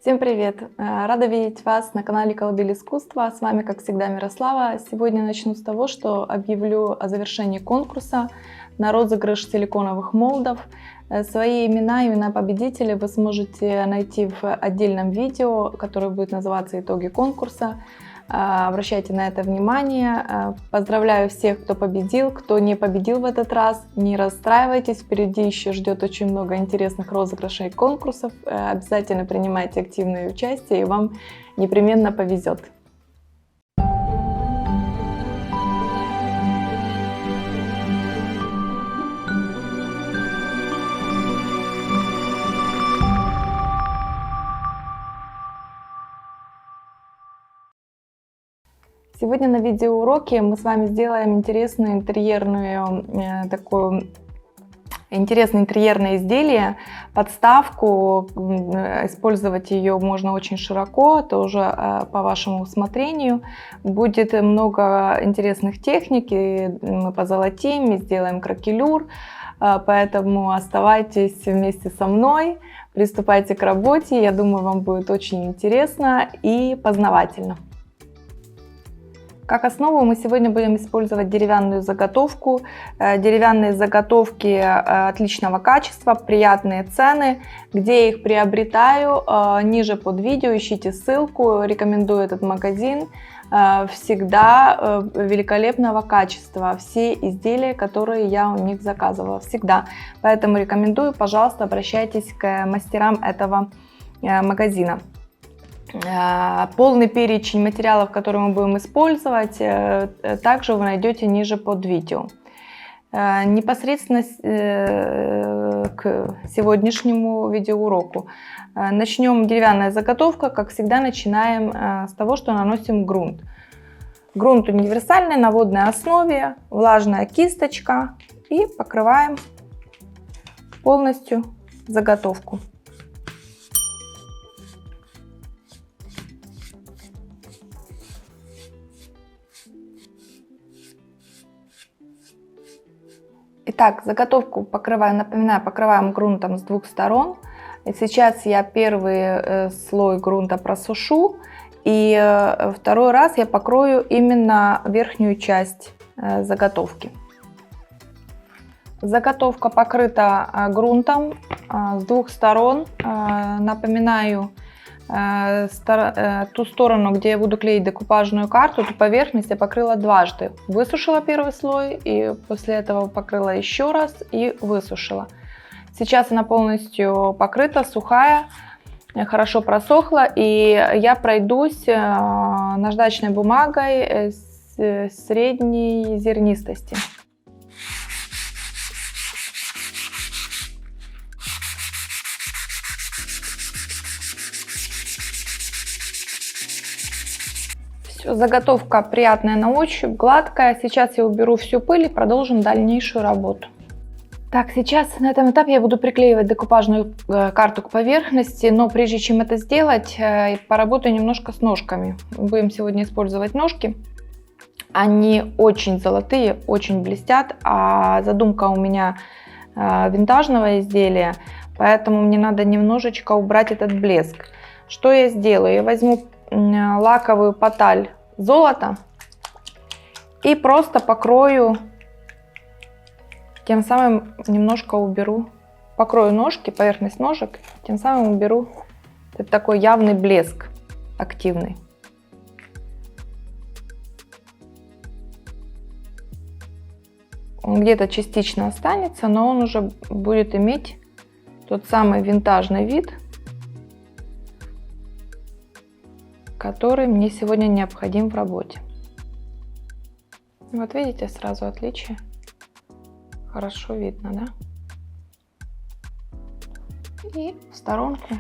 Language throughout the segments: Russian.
Всем привет! Рада видеть вас на канале Колыбель искусства. С вами, как всегда, Мирослава. Сегодня начну с того, что объявлю о завершении конкурса на розыгрыш силиконовых молдов. Свои имена победителей вы сможете найти в отдельном видео, которое будет называться «Итоги конкурса». Обращайте на это внимание. Поздравляю всех, кто победил, кто не победил в этот раз. Не расстраивайтесь, впереди еще ждет очень много интересных розыгрышей и конкурсов. Обязательно принимайте активное участие, и вам непременно повезет. Сегодня на видеоуроке мы с вами сделаем интересное интерьерное изделие, подставку. Использовать ее можно очень широко, это уже по вашему усмотрению. Будет много интересных техник, и мы позолотим, и сделаем кракелюр, поэтому оставайтесь вместе со мной, приступайте к работе, я думаю, вам будет очень интересно и познавательно. Как основу мы сегодня будем использовать деревянную заготовку. Деревянные заготовки отличного качества, приятные цены. Где я их приобретаю, ниже под видео ищите ссылку. Рекомендую этот магазин. Всегда великолепного качества. Все изделия, которые я у них заказывала, всегда. Поэтому рекомендую, пожалуйста, обращайтесь к мастерам этого магазина. Полный перечень материалов, которые мы будем использовать, также вы найдете ниже под видео. Непосредственно к сегодняшнему видеоуроку. Начнем. Деревянная заготовка. Как всегда, начинаем с того, что наносим грунт. Грунт универсальный, на водной основе, влажная кисточка, и покрываем полностью заготовку. Итак, заготовку покрываем, напоминаю, покрываем грунтом с двух сторон. И сейчас я первый слой грунта просушу, и второй раз я покрою именно верхнюю часть заготовки. Заготовка покрыта грунтом с двух сторон. Напоминаю, ту сторону, где я буду клеить декупажную карту, эту поверхность я покрыла дважды. Высушила первый слой, и после этого покрыла еще раз и высушила. Сейчас она полностью покрыта, сухая, хорошо просохла, и я пройдусь наждачной бумагой средней зернистости. Заготовка приятная на ощупь, гладкая. Сейчас я уберу всю пыль и продолжим дальнейшую работу. Так, сейчас на этом этапе я буду приклеивать декупажную карту к поверхности, но прежде чем это сделать, поработаю немножко с ножками. Будем сегодня использовать ножки. Они очень золотые, очень блестят, а задумка у меня винтажного изделия, поэтому мне надо немножечко убрать этот блеск. Что я сделаю? Я возьму лаковую поталь золота и просто покрою, тем самым немножко покрою ножки, поверхность ножек, тем самым уберу такой явный блеск активный. Он где-то частично останется, но он уже будет иметь тот самый винтажный вид, который мне сегодня необходим в работе. Вот видите сразу отличие. Хорошо видно, да? И в сторонку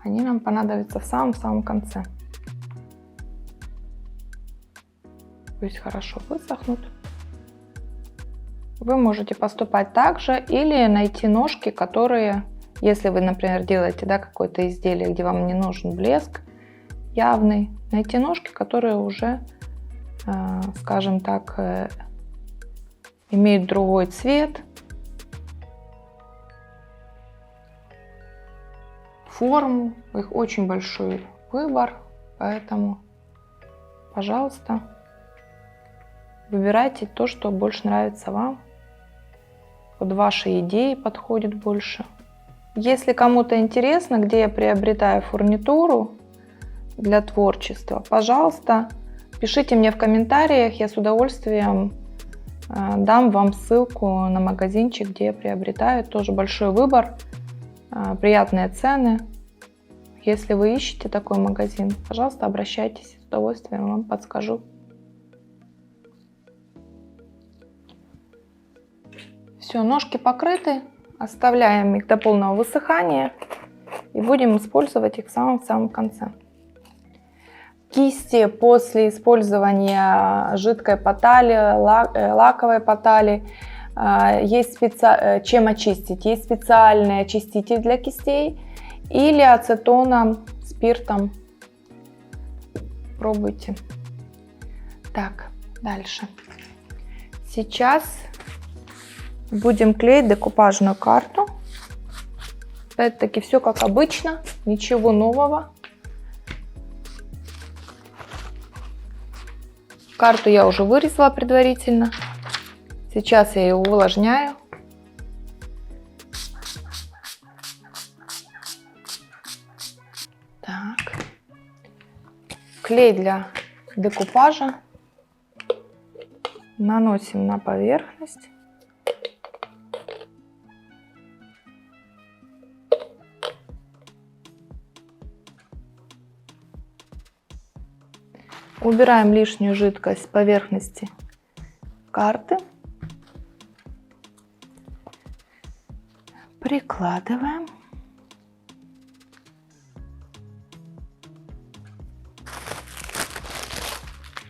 они нам понадобятся в самом конце. Пусть хорошо высохнут. Вы можете поступать так же или найти ножки, которые, если вы, например, делаете какое-то изделие, где вам не нужен блеск явный, найти ножки, которые уже, скажем так, имеют другой цвет, форм, их очень большой выбор, поэтому, пожалуйста, выбирайте то, что больше нравится вам, под ваши идеи подходит больше. Если кому-то интересно, где я приобретаю фурнитуру для творчества, пожалуйста, пишите мне в комментариях, я с удовольствием дам вам ссылку на магазинчик, где я приобретаю. Тоже большой выбор, приятные цены. Если вы ищете такой магазин, пожалуйста, обращайтесь, с удовольствием вам подскажу. Все, ножки покрыты, оставляем их до полного высыхания и будем использовать их в самом конце. Кисти после использования жидкой потали, лаковой потали, чем очистить. Есть специальный очиститель для кистей или ацетоном, спиртом. Пробуйте. Так, дальше. Сейчас будем клеить декупажную карту. Опять-таки все как обычно, ничего нового. Карту я уже вырезала предварительно. Сейчас я ее увлажняю. Так. Клей для декупажа наносим на поверхность. Убираем лишнюю жидкость с поверхности карты. Прикладываем.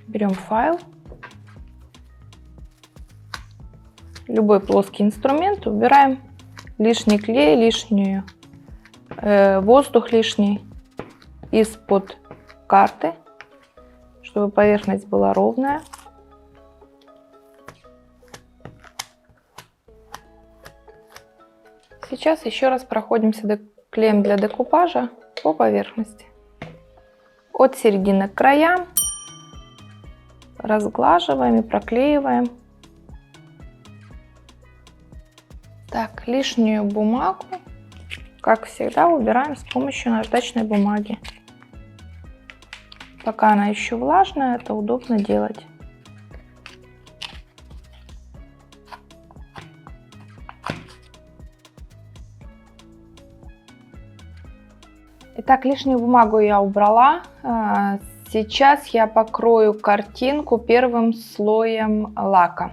Берем файл. Любой плоский инструмент. Убираем лишний клей, лишнюю воздух лишний из-под карты, чтобы поверхность была ровная. Сейчас еще раз проходимся клеем для декупажа по поверхности. От середины к краям разглаживаем и проклеиваем. Так, лишнюю бумагу, как всегда, убираем с помощью наждачной бумаги. Пока она еще влажная, это удобно делать. Итак, лишнюю бумагу я убрала. Сейчас я покрою картинку первым слоем лака.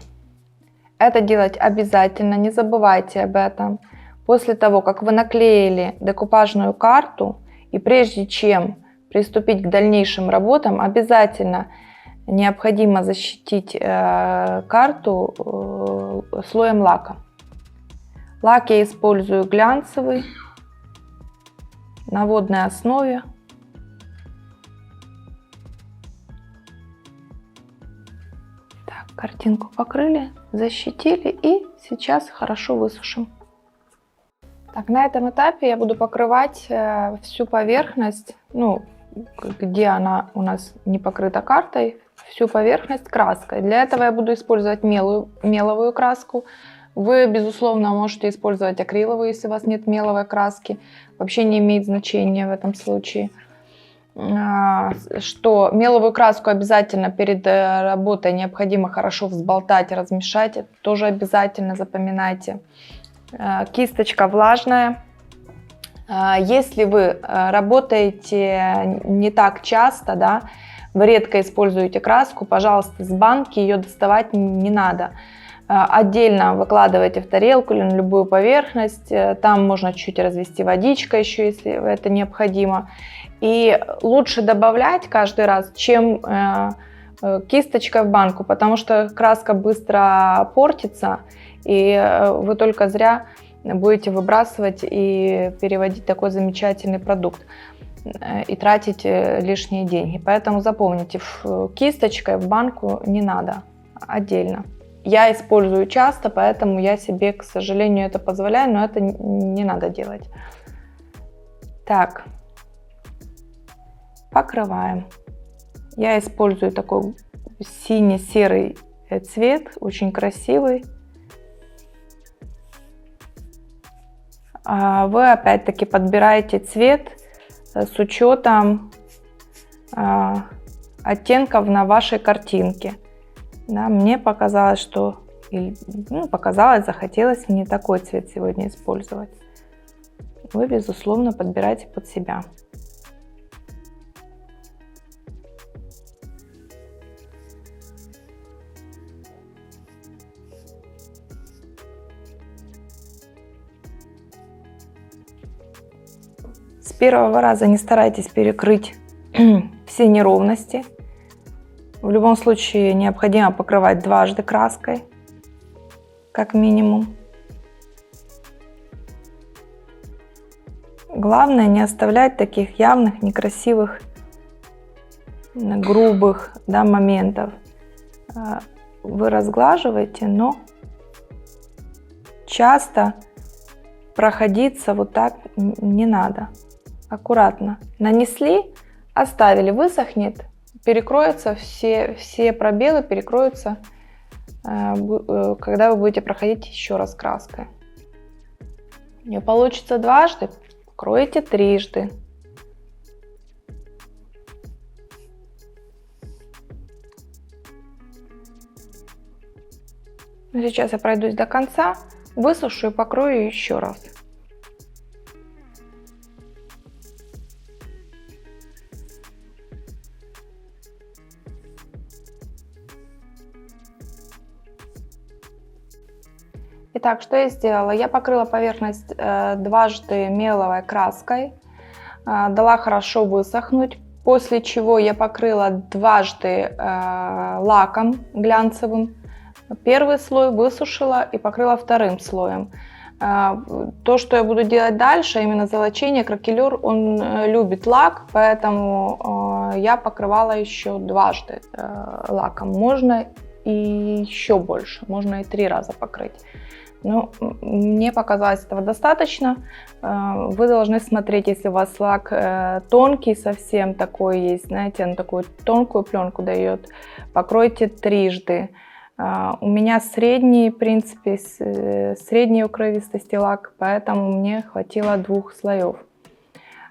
Это делать обязательно, не забывайте об этом. После того, как вы наклеили декупажную карту, и прежде чем приступить к дальнейшим работам, обязательно необходимо защитить карту слоем лака. Лак я использую глянцевый на водной основе. Так, картинку покрыли, защитили и сейчас хорошо высушим. Так, на этом этапе я буду покрывать всю поверхность, где она у нас не покрыта картой, всю поверхность краской. Для этого я буду использовать меловую краску. Вы, безусловно, можете использовать акриловую, если у вас нет меловой краски. Вообще не имеет значения в этом случае. Что меловую краску обязательно перед работой необходимо хорошо взболтать, размешать. Это тоже обязательно запоминайте. Кисточка влажная. Если вы работаете не так часто, да, вы редко используете краску, пожалуйста, с банки ее доставать не надо. Отдельно выкладывайте в тарелку или на любую поверхность. Там можно чуть развести водичкой еще, если это необходимо. И лучше добавлять каждый раз, чем кисточкой в банку, потому что краска быстро портится, и вы только зря будете выбрасывать и переводить такой замечательный продукт и тратить лишние деньги. Поэтому запомните, кисточкой в банку не надо, отдельно. Я использую часто, поэтому я себе, к сожалению, это позволяю, но это не надо делать. Так, покрываем. Я использую такой синий-серый цвет, очень красивый. Вы опять-таки подбираете цвет с учетом оттенков на вашей картинке. Да, мне показалось, что захотелось мне такой цвет сегодня использовать. Вы, безусловно, подбирайте под себя. С первого раза не старайтесь перекрыть все неровности. В любом случае необходимо покрывать дважды краской, как минимум. Главное не оставлять таких явных, некрасивых, грубых, да, моментов. Вы разглаживаете, но часто проходиться вот так не надо. Аккуратно. Нанесли, оставили, высохнет, перекроются все пробелы, перекроются, когда вы будете проходить еще раз краской. И получится дважды, покройте трижды. Сейчас я пройдусь до конца, высушу и покрою еще раз. Итак, что я сделала? Я покрыла поверхность дважды меловой краской, дала хорошо высохнуть, после чего я покрыла дважды лаком глянцевым. Первый слой высушила и покрыла вторым слоем. То, что я буду делать дальше, именно золочение, кракелюр, он любит лак, поэтому я покрывала еще дважды лаком. Можно и еще больше, можно и 3 раза покрыть. Но мне показалось этого достаточно. Вы должны смотреть, если у вас лак тонкий совсем такой есть, знаете, он такую тонкую пленку дает, покройте трижды. У меня средний, в принципе, средней укровистости лак, поэтому мне хватило 2 слоев.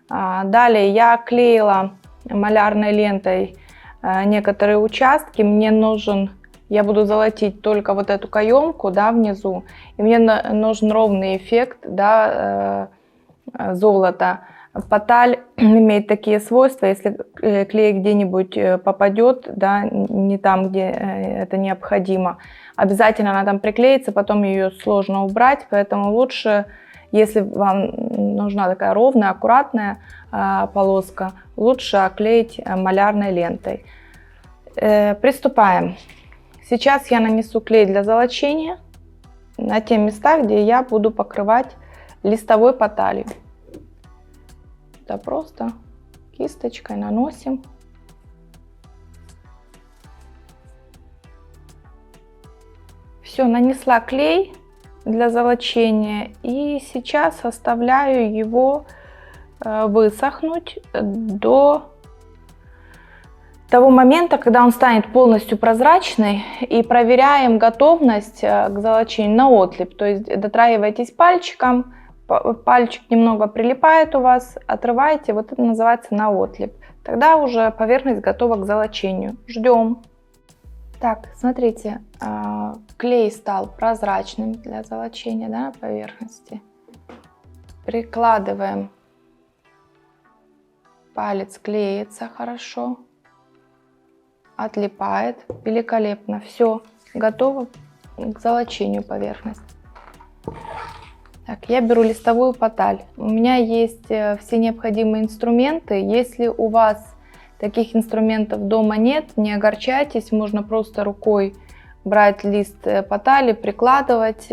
Далее я клеила малярной лентой некоторые участки. Мне нужен, я буду золотить только вот эту каемку, да, внизу, и мне нужен ровный эффект, да, золота. Поталь имеет такие свойства, если клей где-нибудь попадет, да, не там, где это необходимо, обязательно она там приклеится, потом ее сложно убрать, поэтому лучше, если вам нужна такая ровная, аккуратная полоска, лучше оклеить малярной лентой. Приступаем. Сейчас я нанесу клей для золочения на те места, где я буду покрывать листовой поталью. Это просто кисточкой наносим. Все, нанесла клей для золочения и сейчас оставляю его высохнуть до того момента, когда он станет полностью прозрачный, и проверяем готовность к золочению на отлип. То есть дотрагивайтесь пальчиком, пальчик немного прилипает у вас, отрываете, вот это называется на отлип. Тогда уже поверхность готова к золочению. Ждем. Так, смотрите, клей стал прозрачным для золочения, да, на поверхности. Прикладываем, палец клеится хорошо, отлипает, великолепно. Все, готово к золочению поверхности. Так, я беру листовую поталь. У меня есть все необходимые инструменты. Если у вас таких инструментов дома нет, не огорчайтесь, можно просто рукой брать лист потали, прикладывать,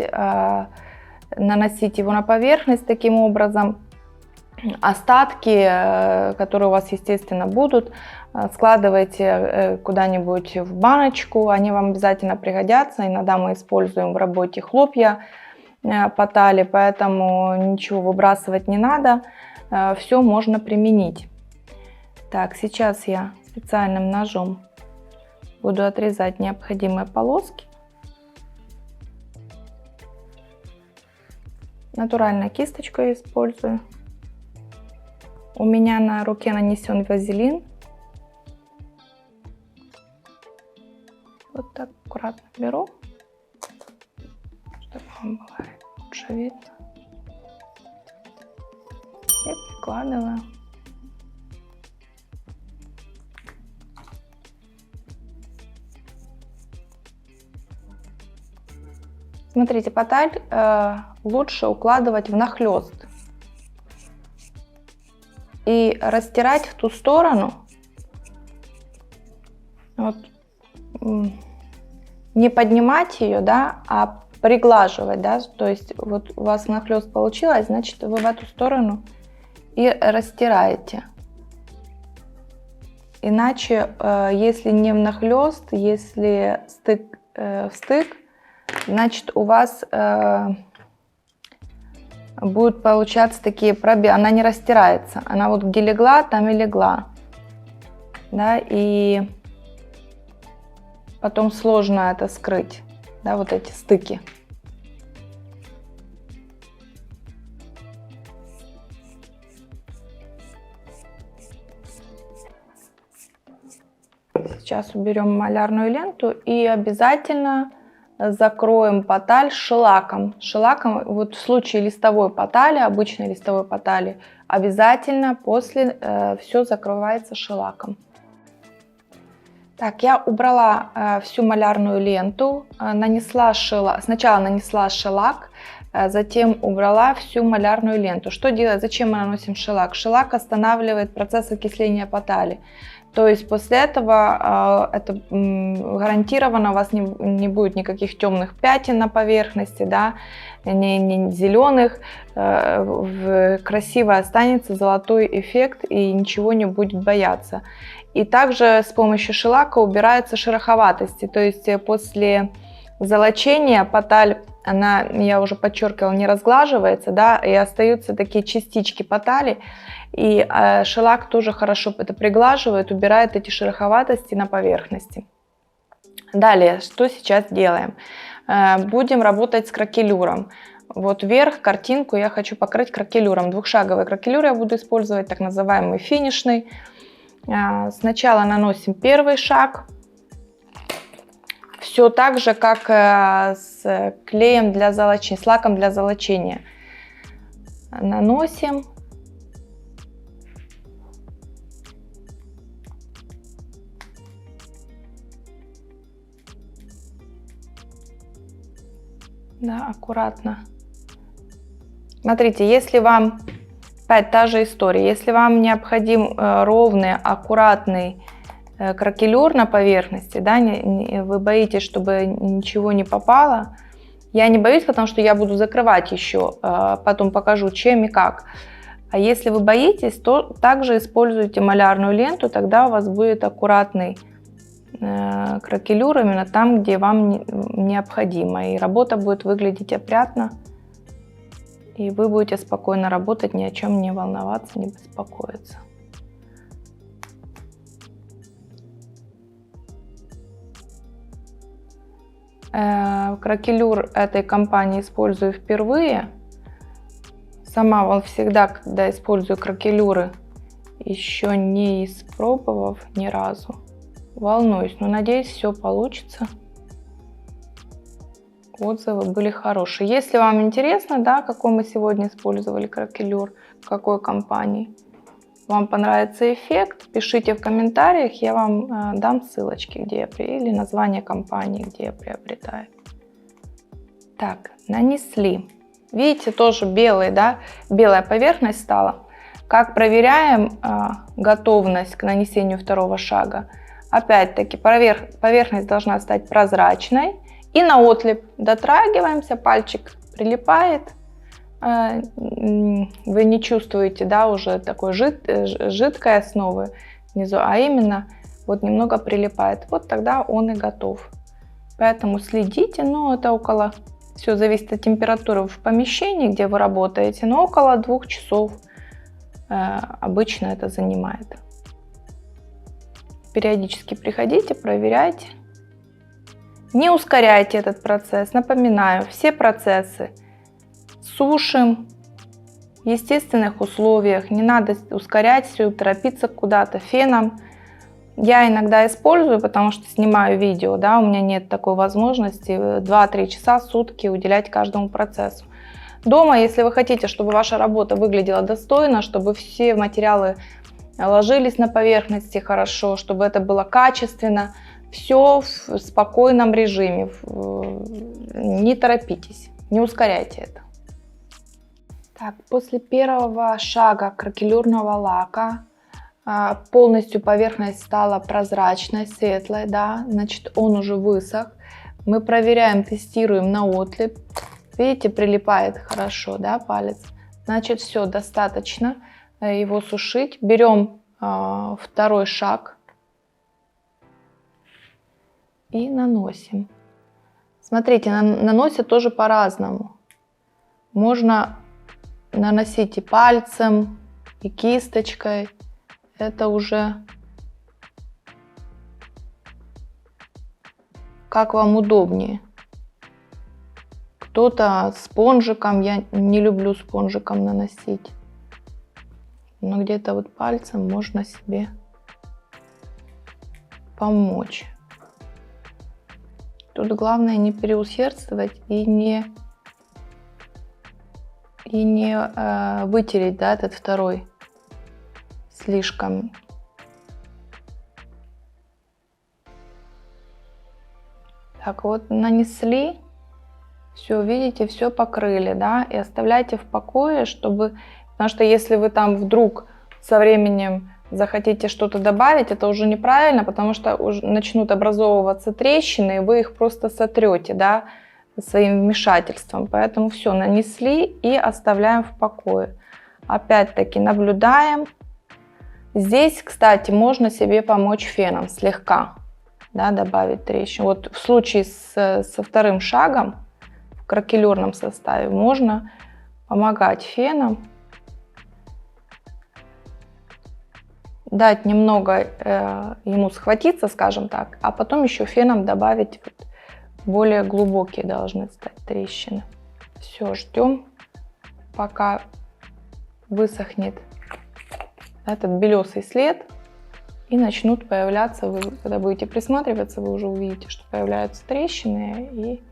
наносить его на поверхность таким образом. Остатки, которые у вас, естественно, будут, складывайте куда-нибудь в баночку, они вам обязательно пригодятся. Иногда мы используем в работе хлопья потали, поэтому ничего выбрасывать не надо. все можно применить. Так, сейчас я специальным ножом буду отрезать необходимые полоски. Натуральную кисточку я использую. У меня на руке нанесен вазелин. Вот так аккуратно беру, чтобы вам было лучше видно. И прикладываю. Смотрите, поталь лучше укладывать внахлёст и растирать в ту сторону, вот, не поднимать ее, да, а приглаживать, да, то есть вот у вас внахлёст получилось, значит вы в эту сторону и растираете. Иначе, если не внахлёст, если стык в стык, значит у вас будут получаться такие пробелы, она не растирается, она вот где легла, там и легла, да, и потом сложно это скрыть, да, вот эти стыки. Сейчас уберем малярную ленту и обязательно закроем поталь шелаком. Шелаком, вот в случае листовой потали, обычной листовой потали, обязательно после все закрывается шелаком. Так, я убрала всю малярную ленту, сначала нанесла шелак, затем убрала всю малярную ленту. Что делать? Зачем мы наносим шелак? Шелак останавливает процесс окисления потали. То есть после этого это гарантированно у вас не будет никаких темных пятен на поверхности, да, не зеленых, красиво останется золотой эффект и ничего не будет бояться. И также с помощью шелака убираются шероховатости, то есть после золочения поталь, она, я уже подчеркивала, не разглаживается, да, и остаются такие частички потали, и шелак тоже хорошо это приглаживает, убирает эти шероховатости на поверхности. Далее, что сейчас делаем? Будем работать с кракелюром. Вот вверх картинку я хочу покрыть кракелюром. Двухшаговый кракелюр я буду использовать, так называемый финишный. Сначала наносим первый шаг. Все так же, как с клеем для золочения, с лаком для золочения. Наносим. Да, аккуратно. Смотрите, если вам, опять та же история, если вам необходим ровный, аккуратный кракелюр на поверхности, да, вы боитесь, чтобы ничего не попало, я не боюсь, потому что я буду закрывать еще, потом покажу, чем и как. А если вы боитесь, то также используйте малярную ленту, тогда у вас будет аккуратный кракелюр именно там, где вам необходимо, и работа будет выглядеть опрятно, и вы будете спокойно работать, ни о чем не волноваться, не беспокоиться. Кракелюр этой компании использую впервые. Сама всегда, когда использую кракелюры, еще не испробовав ни разу, волнуюсь, но надеюсь, все получится. Отзывы были хорошие. Если вам интересно, да, какой мы сегодня использовали кракелюр, какой компании, вам понравится эффект, пишите в комментариях, я вам дам ссылочки, где я или название компании, где я приобретаю. Так, нанесли. Видите, тоже белый, да, белая поверхность стала. Как проверяем готовность к нанесению второго шага? Опять-таки поверхность должна стать прозрачной. И на отлип дотрагиваемся, пальчик прилипает. Вы не чувствуете, да, уже такой жидкой основы внизу, а именно вот немного прилипает. Вот тогда он и готов. Поэтому следите, но это около, все зависит от температуры в помещении, где вы работаете, но около 2 часов обычно это занимает. Периодически приходите, проверяйте. Не ускоряйте этот процесс. Напоминаю, все процессы сушим в естественных условиях. Не надо ускорять все, торопиться куда-то феном. Я иногда использую, потому что снимаю видео, да, у меня нет такой возможности 2-3 часа в сутки уделять каждому процессу. Дома, если вы хотите, чтобы ваша работа выглядела достойно, чтобы все материалы ложились на поверхности хорошо, чтобы это было качественно, все в спокойном режиме, не торопитесь, не ускоряйте это. Так, после первого шага кракелюрного лака полностью поверхность стала прозрачной, светлой, да, значит он уже высох. Мы проверяем, тестируем на отлип. Видите, прилипает хорошо, да, палец. Значит, все, достаточно его сушить. Берем второй шаг и наносим. Смотрите, наносят тоже по-разному. Можно наносить и пальцем, и кисточкой. Это уже как вам удобнее. Кто-то спонжиком, я не люблю спонжиком наносить. Но где-то вот пальцем можно себе помочь. Тут главное не переусердствовать и не вытереть, да, этот второй слишком. Так, вот нанесли, все, видите, все покрыли, да, и оставляйте в покое, чтобы, потому что если вы там вдруг со временем захотите что-то добавить, это уже неправильно, потому что уже начнут образовываться трещины, и вы их просто сотрете, да, своим вмешательством. Поэтому все, нанесли и оставляем в покое. Опять-таки наблюдаем. Здесь, кстати, можно себе помочь феном слегка, да, добавить трещин. Вот в случае со вторым шагом в кракелюрном составе можно помогать феном, дать немного ему схватиться, скажем так, а потом еще феном добавить, вот, более глубокие должны стать трещины. Все, ждем, пока высохнет этот белесый след и начнут появляться, вы, когда будете присматриваться, вы уже увидите, что появляются трещины, и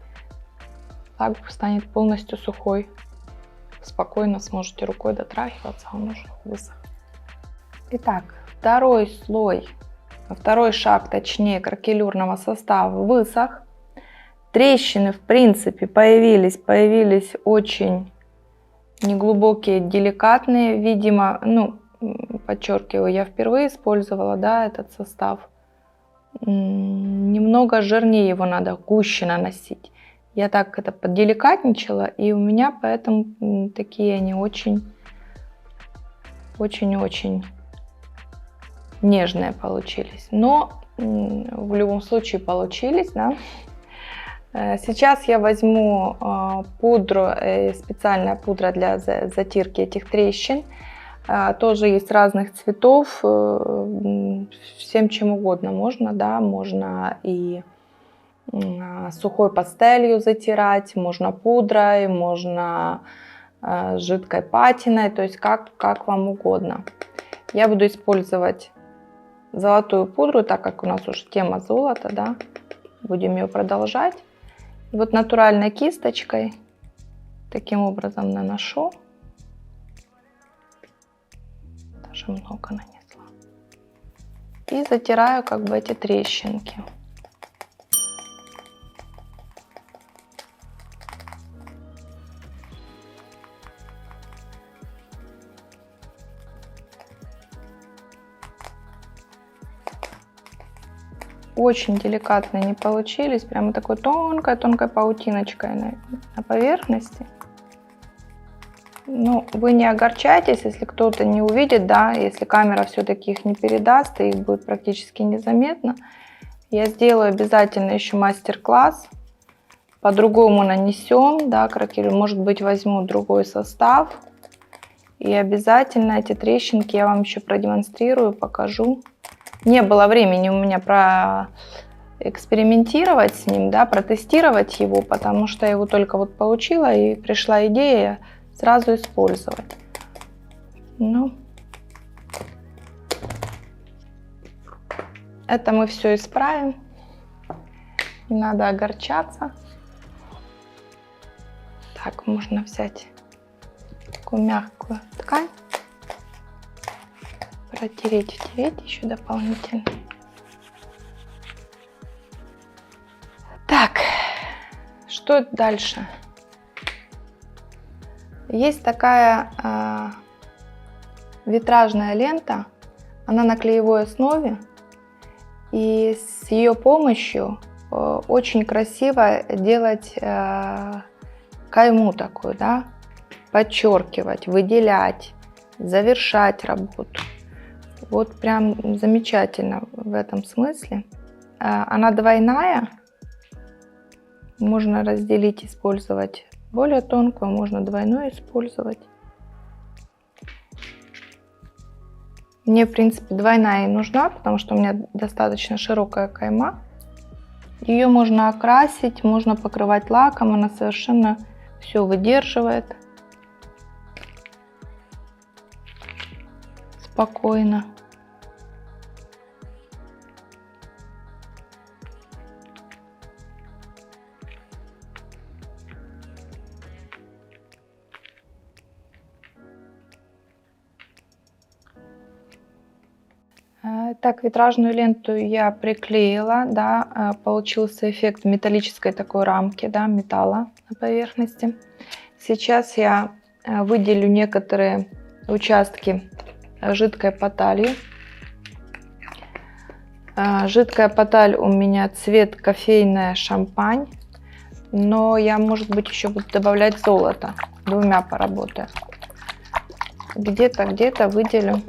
так станет полностью сухой. Спокойно сможете рукой дотрахиваться, он уже высох. Итак, второй слой, второй шаг, точнее, кракелюрного состава высох. Трещины, в принципе, появились очень неглубокие, деликатные, видимо, ну, подчеркиваю, я впервые использовала, да, этот состав. Немного жирнее его надо, гуще наносить. Я так это поделикатничала, и у меня поэтому такие они очень нежные получились. Но в любом случае получились, да. Сейчас я возьму пудру, специальная пудра для затирки этих трещин. Тоже есть разных цветов, всем чем угодно можно, да, можно и сухой пастелью затирать, можно пудрой, можно жидкой патиной, то есть как вам угодно. Я буду использовать золотую пудру, так как у нас уже тема золота, да, будем ее продолжать. И вот натуральной кисточкой таким образом наношу. Даже много нанесла. И затираю как бы эти трещинки. Очень деликатные не получились, прямо такой тонкой паутиночкой на поверхности. Ну, вы не огорчайтесь, если кто-то не увидит, да, если камера все-таки их не передаст, и их будет практически незаметно. Я сделаю обязательно еще мастер-класс, по-другому нанесем, да, кракель, может быть, возьму другой состав И обязательно эти трещинки я вам еще продемонстрирую, покажу. Не было времени у меня проэкспериментировать с ним, да, протестировать его, потому что я его только вот получила и пришла идея сразу использовать. Ну, это мы все исправим. Не надо огорчаться. Так, можно взять такую мягкую ткань, протереть, втереть еще дополнительно. Так, что дальше? Есть такая витражная лента, она на клеевой основе, и с ее помощью очень красиво делать кайму такую, да, подчеркивать, выделять, завершать работу. Вот прям замечательно в этом смысле. Она двойная, можно разделить, использовать более тонкую, можно двойную использовать. Мне, в принципе, двойная и нужна, потому что у меня достаточно широкая кайма. Ее можно окрасить, можно покрывать лаком, она совершенно все выдерживает спокойно. Так, витражную ленту я приклеила, да, получился эффект металлической такой рамки, да, металла на поверхности. Сейчас я выделю некоторые участки жидкой поталью. Жидкая поталь у меня цвет кофейная шампань, но я, может быть, еще буду добавлять золото, двумя поработаю. Где-то выделю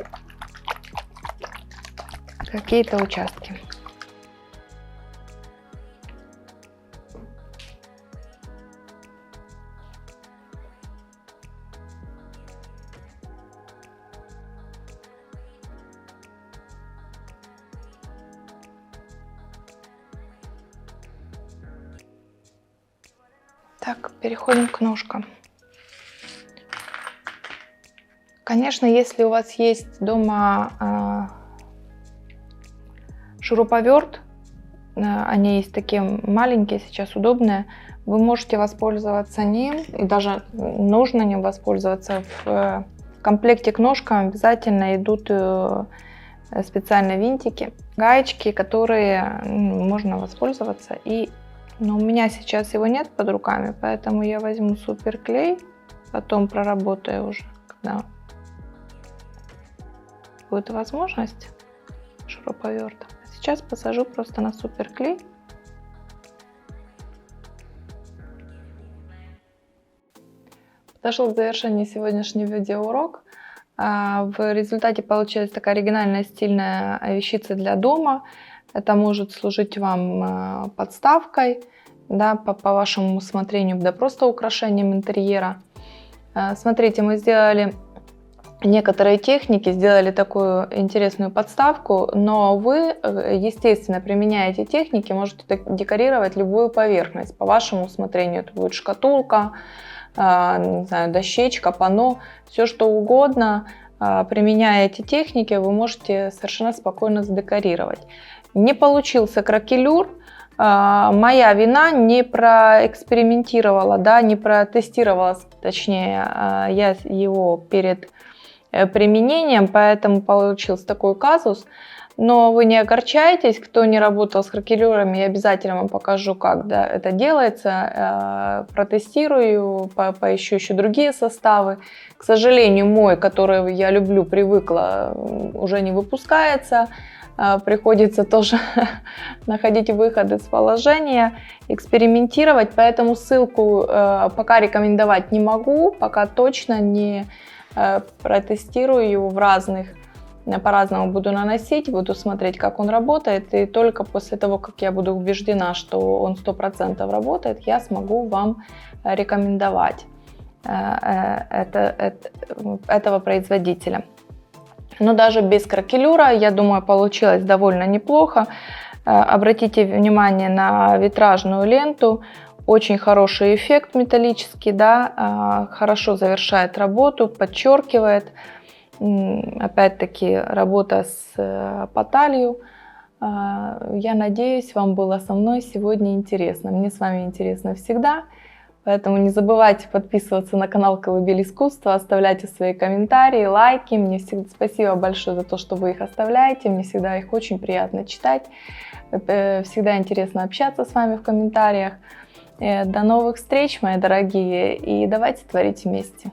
какие-то участки. Так, переходим к ножкам. Конечно, если у вас есть дома шуруповерт, они есть такие маленькие, сейчас удобные, вы можете воспользоваться ним, и даже нужно ним воспользоваться. В комплекте к ножкам обязательно идут специальные винтики, гаечки, которые можно воспользоваться. Но у меня сейчас его нет под руками, поэтому я возьму суперклей, потом проработаю уже, когда будет возможность шуруповерта. Сейчас посажу просто на суперклей. Подошел к завершению сегодняшний видеоурок. В результате получилась такая оригинальная стильная вещица для дома. Это может служить вам подставкой, да, по вашему усмотрению, да просто украшением интерьера. Смотрите, мы сделали некоторые техники, сделали такую интересную подставку, но вы, естественно, применяя эти техники, можете декорировать любую поверхность по вашему усмотрению. Это будет шкатулка, не знаю, дощечка, панно, все что угодно. Применяя эти техники, вы можете совершенно спокойно задекорировать. Не получился кракелюр. Моя вина, не проэкспериментировала, да, не протестировала, точнее, я его перед применением, поэтому получился такой казус. Но вы не огорчайтесь, кто не работал с кракелюрами, я обязательно вам покажу, как, да, это делается, протестирую, поищу еще другие составы. К сожалению, мой, который я люблю, привыкла, уже не выпускается. Приходится тоже находить выход из положения, экспериментировать, поэтому ссылку пока рекомендовать не могу, пока точно не протестирую в разных, по-разному буду наносить, буду смотреть, как он работает, и только после того, как я буду убеждена, что он 100% работает, я смогу вам рекомендовать. этого производителя. Но даже без кракелюра, я думаю, получилось довольно неплохо. Обратите внимание на витражную ленту. Очень хороший эффект металлический, да, хорошо завершает работу, подчеркивает. Опять-таки работа с поталью. Я надеюсь, вам было со мной сегодня интересно. Мне с вами интересно всегда. Поэтому не забывайте подписываться на канал Колыбель искусства, оставляйте свои комментарии, лайки. Мне всегда спасибо большое за то, что вы их оставляете. Мне всегда их очень приятно читать. Всегда интересно общаться с вами в комментариях. До новых встреч, мои дорогие, и давайте творить вместе.